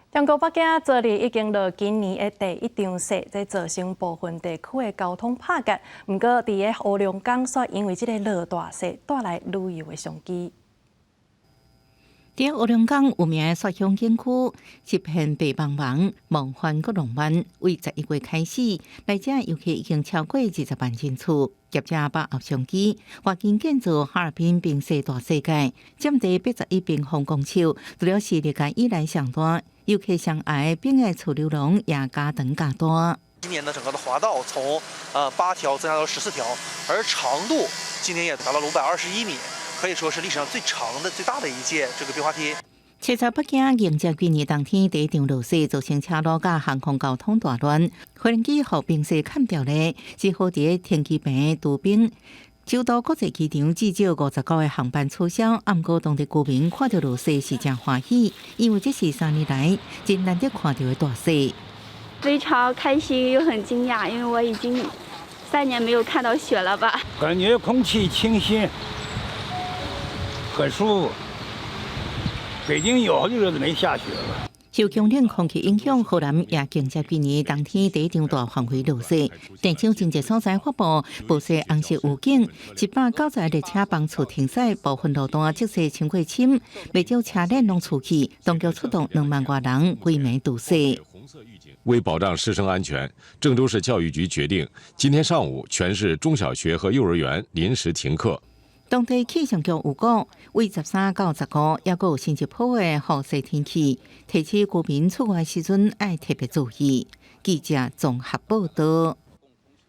中国北京昨日已经落今年的第一场雪，在造成部分地区的交通帕夹。不过，伫个乌龙港却因为这个落大雪，带来旅游的商机。伫乌龙港有名的雪乡景区，一片白茫茫，梦幻阁浪漫。为11月开始，来遮游客已经超过20万人次。业者把握商机，划建建造哈尔滨冰雪大世界，占地81平方公尺，除了是历届以来上大，游客上爱冰的楚留龙也加长加大。今年的整个的滑道从8条增加到14条，而长度今年也达到了521米。可以说是历史上最长的、最大的一届这个冰滑梯。车在北京迎接今年冬天第一场落雪，造成车路甲航空交通大乱。无人机互冰雪砍掉咧，只好伫天气坪渡冰。首都国际机场至少59个航班取消，不过当地居民看到落雪是真欢喜，因为这是3年来真难得看到的大雪。非常开心又很惊讶，因为我已经3年没有看到雪了吧？感觉空气清新。很舒服。北京有好几日子没下雪了。受强冷空气影响，河南也迎接今年冬天第一场大范围落雪。电商经济所在发布，暴雪红色预警，190台列车帮处停驶，部分路段积雪超过深，不少车辆拢出去。当局出动2万多人规暝堵雪。为保障师生安全，郑州市教育局决定，今天上午全市中小学和幼儿园临时停课。当地气象局预告，为13到15，也有星期坡的雨雪天气，提醒居民出外时阵要特别注意。记者综合报道。